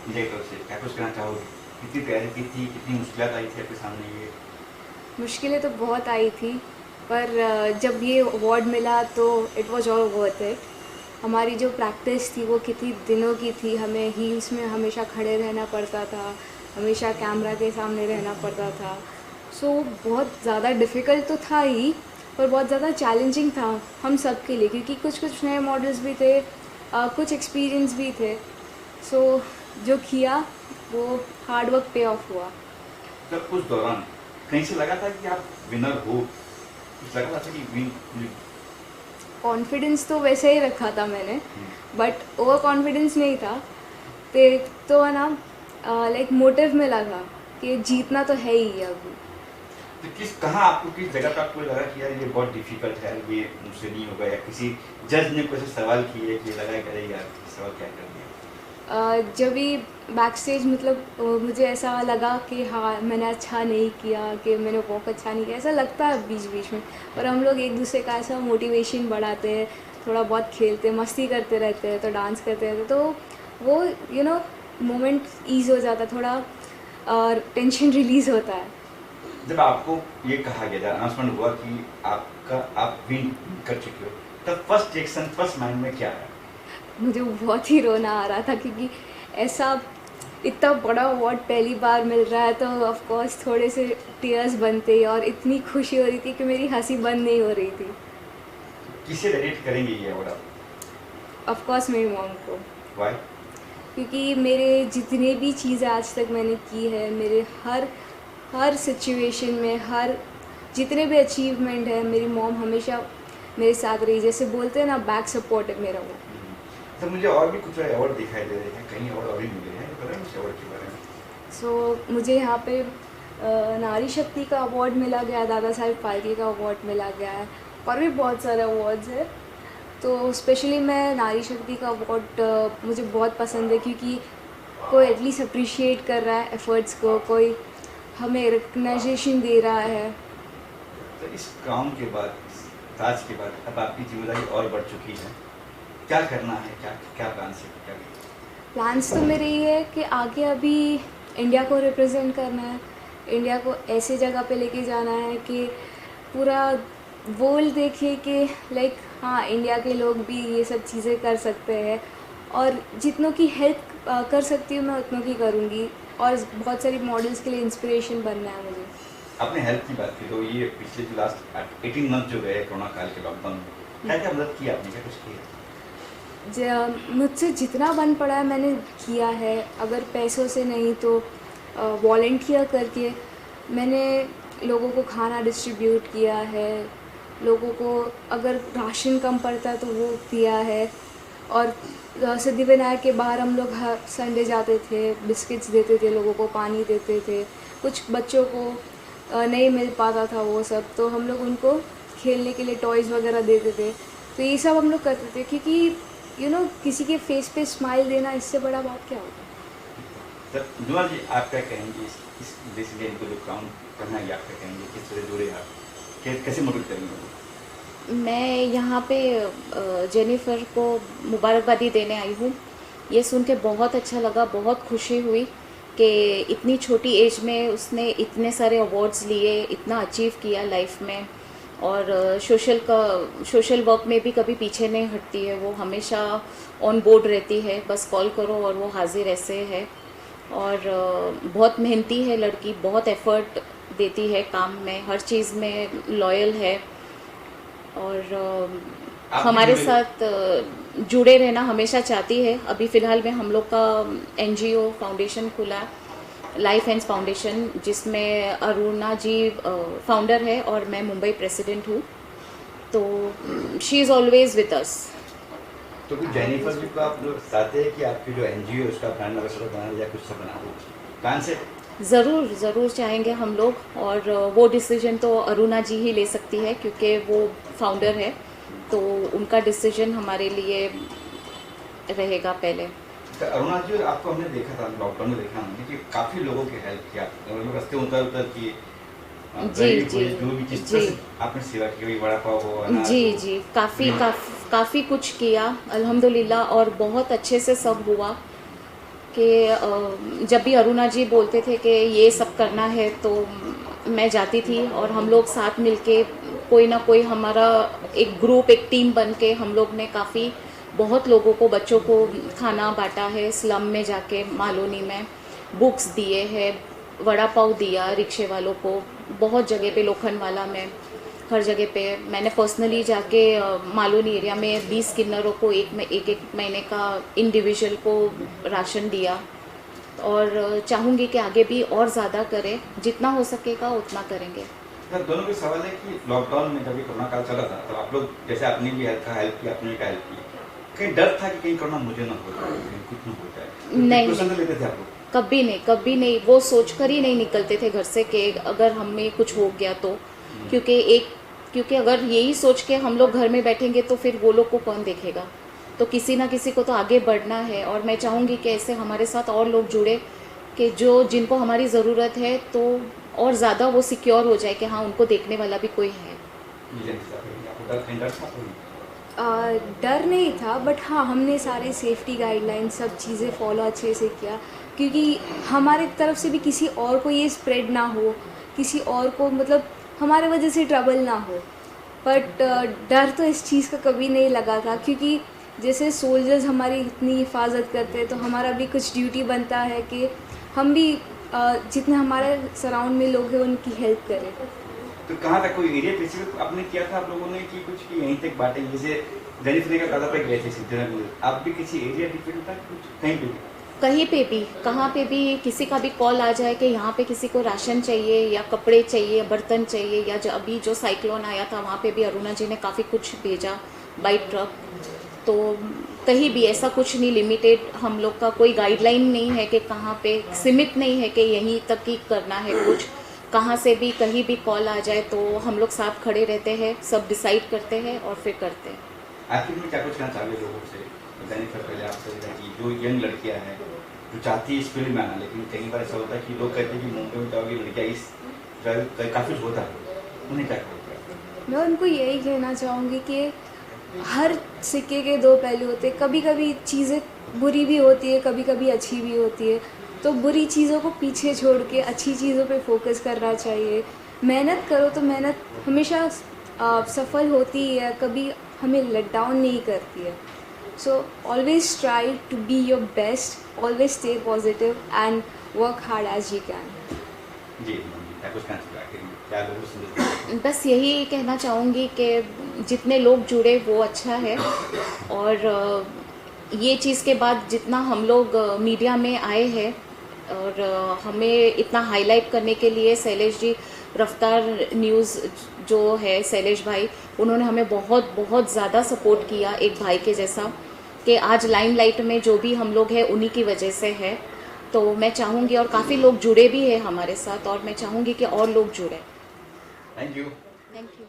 India की तरफ से क्या कुछ कहना चाहोगे? कितनी तैयारी की थी, कितनी मुश्किलात आई थी आपके सामने ये? मुश्किलें तो बहुत आई थी, पर जब ये अवार्ड मिला तो it was all worth it. हमारी जो प्रैक्टिस थी वो कितनी दिनों की थी, हमें हील्स में हमेशा खड़े रहना पड़ता था, हमेशा कैमरा के सामने रहना पड़ता था। सो बहुत ज़्यादा डिफ़िकल्ट तो था ही, पर बहुत ज़्यादा चैलेंजिंग था हम सब के लिए, क्योंकि कुछ कुछ नए मॉडल्स भी थे, कुछ एक्सपीरियंस भी थे। सो जो किया वो हार्ड वर्क पे ऑफ हुआ। जब उस दौरान कहीं से लगा था कि आप विनर हो? कुछ लगा था कि विन? कॉन्फिडेंस तो वैसे ही रखा था मैंने, बट ओवर कॉन्फिडेंस नहीं था। तो है ना, लाइक मोटिव मिला था कि जीतना तो है ही अभी। तो कहाँ आपको किस जगह पे आपको लगा कि यार ये बहुत डिफिकल्ट है, ये मुझसे नहीं होगा, या किसी जज ने कुछ सवाल किए कि लगा कि अरे यार ये सवाल क्या कर दिया? जब भी बैक स्टेज मतलब मुझे ऐसा लगा कि हाँ मैंने अच्छा नहीं किया, कि मैंने वॉक अच्छा नहीं किया, ऐसा लगता है बीच बीच में। पर हम लोग एक दूसरे का ऐसा मोटिवेशन बढ़ाते हैं, थोड़ा बहुत खेलते मस्ती करते रहते हैं, तो डांस करते रहते, तो वो मोमेंट ईज हो जाता है थोड़ा, और टेंशन रिलीज़ होता है। जब आपको ये कहा गया, जब अनाउंसमेंट हुआ कि आप विन कर चुके हो, तब फर्स्ट रिएक्शन, फर्स्ट माइंड में क्या है? मुझे बहुत ही रोना आ रहा था, क्योंकि ऐसा इतना बड़ा अवार्ड पहली बार मिल रहा है, तो ऑफ कोर्स थोड़े से टीयर्स बनते, और इतनी खुशी हो रही थी कि मेरी हंसी बंद नहीं हो रही थी। किसे डेडिकेट करेंगे ये अवार्ड आप? ऑफ कोर्स मेरी मॉम को, वाई? क्योंकि मेरे जितने भी चीज़ें आज तक मैंने की है, मेरे हर हर सिचुएशन में, हर जितने भी अचीवमेंट है, मेरी मॉम हमेशा मेरे साथ रही। जैसे बोलते हैं ना, बैक सपोर्ट है मेरा वो। तो मुझे और भी कुछ अवार्ड दिखाई दे रहे हैं, कहीं अवार्ड और भी मिले हैं, पता है उस अवार्ड के बारे में? मुझे यहाँ पे नारी शक्ति का अवार्ड मिला गया, दादा साहेब फाल्के का अवार्ड मिला गया है, और भी बहुत सारे अवार्ड्स हैं। तो स्पेशली मैं नारी शक्ति का अवार्ड मुझे बहुत पसंद है, क्योंकि कोई एटलीस्ट अप्रिशिएट कर रहा है एफर्ट्स को, कोई हमें रिकग्नाइजेशन दे रहा है। तो इस काम के बाद, इस ताज के बाद अब आपकी जिम्मेदारी और बढ़ चुकी है, क्या करना है, क्या क्या प्लान से क्या? प्लान्स तो मेरे ये है कि आगे अभी इंडिया को रिप्रेजेंट करना है, इंडिया को ऐसे जगह पे लेके जाना है कि पूरा वर्ल्ड देखे कि लाइक हाँ, इंडिया के लोग भी ये सब चीज़ें कर सकते हैं, और जितनों की हेल्प कर सकती हूँ मैं उतनों की करूँगी, और बहुत सारी मॉडल्स के लिए इंस्पिरेशन बनना है मुझे। आपने हेल्थ की बात की, तो ये पिछले जो लास्ट 18 मंथ जो गए कोरोना काल के लॉकडाउन में, क्या क्या मदद की आपने, क्या कुछ किया? मुझसे जितना बन पड़ा है मैंने किया है, अगर पैसों से नहीं तो वॉलंटियर करके मैंने लोगों को खाना डिस्ट्रीब्यूट किया है, लोगों को अगर राशन कम पड़ता है तो वो दिया है। और सिद्धिविनायक के बाहर हम लोग हर संडे जाते थे, बिस्किट्स देते थे लोगों को, पानी देते थे। कुछ बच्चों को नहीं मिल पाता था वो सब, तो हम लोग उनको खेलने के लिए टॉयज़ वगैरह देते थे। तो ये सब हम लोग करते थे, क्योंकि किसी के फेस पे स्माइल देना, इससे बड़ा बात क्या होगा। तो दुआ जी, आप क्या कहेंगे इस बेसिकली इनको जो काम करना है, आप क्या कहेंगे, किस तरह जुड़े आप, कैसे मोटिवेट करेंगे? मैं यहाँ पे जेनिफर को मुबारकबादी देने आई हूँ। ये सुन के बहुत अच्छा लगा, बहुत खुशी हुई कि इतनी छोटी एज में उसने इतने सारे अवार्ड्स लिए, इतना अचीव किया लाइफ में, और सोशल वर्क में भी कभी पीछे नहीं हटती है। वो हमेशा ऑन बोर्ड रहती है, बस कॉल करो और वो हाजिर ऐसे है। और बहुत मेहनती है लड़की, बहुत एफर्ट देती है काम में, हर चीज़ में लॉयल है, और आप भी हमारे जुड़े? साथ जुड़े रहना हमेशा चाहती है। अभी फ़िलहाल में हम लोग का एनजीओ फाउंडेशन खुला, लाइफ एंड्स फाउंडेशन, जिसमें अरुणा जी फाउंडर है और मैं मुंबई प्रेसिडेंट हूँ। तो she is always with us. तो कुछ जेनिफर जी को आप लोग चाहते हैं कि आपकी जो एनजीओ है उसका ब्रांड एम्बेसडर बना या कुछ सब बना हो, प्लान से? ज़रूर चाहेंगे हम लोग, और वो डिसीजन तो अरुणा जी ही ले सकती है, क्योंकि वो फाउंडर है, तो उनका डिसीजन हमारे लिए रहेगा पहले। तो अरुणा जी, और आपको हमने देखा था लॉकडाउन में, देखा हमने कि काफी लोगों की हेल्प किया, लोग रास्ते उतर किए, जी गरीब जी हुए, जो भी जिस तरह जी से आपने सेवा की, वही वड़ा पाव हो, अनाज जी हो। जी काफ़ी कुछ किया अल्हम्दुलिल्लाह, और बहुत अच्छे से सब हुआ। कि जब भी अरुणा जी बोलते थे कि ये सब करना है तो मैं जाती थी और हम लोग साथ मिलके कोई ना कोई हमारा एक ग्रुप, एक टीम बन के हम लोग ने काफ़ी बहुत लोगों को, बच्चों को खाना बांटा है, स्लम में जाके मालोनी में बुक्स दिए हैं, वड़ा पाव दिया रिक्शे वालों को, बहुत जगह पे लोखंडवाला में, हर जगह पे मैंने पर्सनली जाके मालोनी एरिया में 20 किन्नरों को एक महीने का इंडिविजुअल को राशन दिया और चाहूँगी कि आगे भी और ज़्यादा करें, जितना हो सकेगा उतना करेंगे। सर, दोनों के सवाल है कि लॉकडाउन में जब कोरोना काल चला था तो आप लोग जैसे आपने भी हेल्प किया, आपने भी हेल्प की, कहीं डर था कि कहीं कोरोना मुझे ना हो जाए, कुछ ना हो जाए? नहीं, प्रिकॉशन तो लेते थे आप लोग? कभी नहीं वो सोचकर ही नहीं निकलते थे घर से कि अगर हमें कुछ हो गया तो, क्योंकि अगर यही सोच के हम लोग घर में बैठेंगे तो फिर वो लोग को कौन देखेगा, तो किसी ना किसी को तो आगे बढ़ना है। और मैं चाहूँगी कि ऐसे हमारे साथ और लोग जुड़े कि जिनको हमारी ज़रूरत है तो और ज़्यादा वो सिक्योर हो जाए कि हाँ उनको देखने वाला भी कोई है। डर नहीं था, बट हाँ हमने सारे सेफ्टी गाइडलाइन सब चीज़ें फॉलो अच्छे से किया, क्योंकि हमारे तरफ से भी किसी और को ये स्प्रेड ना हो, किसी और को मतलब हमारे वजह से ट्रबल ना हो। बट डर तो इस चीज़ का कभी नहीं लगा था, क्योंकि जैसे सोल्जर्स हमारी इतनी हिफाजत करते हैं तो हमारा भी कुछ ड्यूटी बनता है कि हम भी जितने हमारे सराउंड में लोग हैं उनकी हेल्प करें। तो कहाँ तक कोई एरिया स्पेसिफिक आपने किया था आप लोगों ने कि कुछ कि यहीं तक बांटे, जैसे जेनिफर का कदम पे गए थे सिद्धनगर, आप भी किसी एरिया डिफरेंट था कुछ कहीं पे भी कहाँ पे भी किसी का भी कॉल आ जाए कि यहाँ पे किसी को राशन चाहिए या कपड़े चाहिए, बर्तन चाहिए, या अभी जो साइक्लोन आया था वहाँ पे भी अरुणा जी ने काफ़ी कुछ भेजा बाई ट्रक। तो कहीं भी ऐसा कुछ नहीं लिमिटेड, हम लोग का कोई गाइडलाइन नहीं है कि कहाँ पे, सीमित नहीं है कि यहीं तक ही करना है कुछ, कहाँ से भी कहीं भी कॉल आ जाए तो हम लोग साथ खड़े रहते हैं, सब डिसाइड करते हैं और फिर करते हैं। आखिर में क्या कुछ कहना चाहिए लोगों से? पहले आपसे जो यंग लड़कियां हैं जो चाहती है इस फील्ड में आना, लेकिन कई बार ऐसा होता है कि लोग कहते हैं कि मुंबई में जाओगे लड़कियां इस काफ़ी होता है, उन्हें क्या कहोगे? मैं उनको यही कहना चाहूँगी कि हर सिक्के के दो पहलू होते हैं, कभी कभी चीज़ें बुरी भी होती है, कभी कभी अच्छी भी होती है, तो बुरी चीज़ों को पीछे छोड़ के अच्छी चीज़ों पे फोकस करना चाहिए। मेहनत करो तो मेहनत हमेशा सफल होती है, कभी हमें लेट डाउन नहीं करती है। So always try to be your best, always stay positive and work hard as you can. जी, क्या कुछ कहना चाहिए? क्या लोगों से समझते हैं? बस यही कहना चाहूँगी कि जितने लोग जुड़े वो अच्छा है, और ये चीज़ के बाद जितना हम लोग मीडिया में आए हैं और हमें इतना हाईलाइट करने के लिए शैलेश जी, रफ्तार न्यूज़ जो है शैलेश भाई, उन्होंने हमें बहुत बहुत ज़्यादा सपोर्ट किया एक भाई के जैसा, कि आज लाइमलाइट में जो भी हम लोग हैं उन्हीं की वजह से है। तो मैं चाहूँगी, और काफ़ी लोग जुड़े भी हैं हमारे साथ, और मैं चाहूँगी कि और लोग जुड़े। Thank you. Thank you.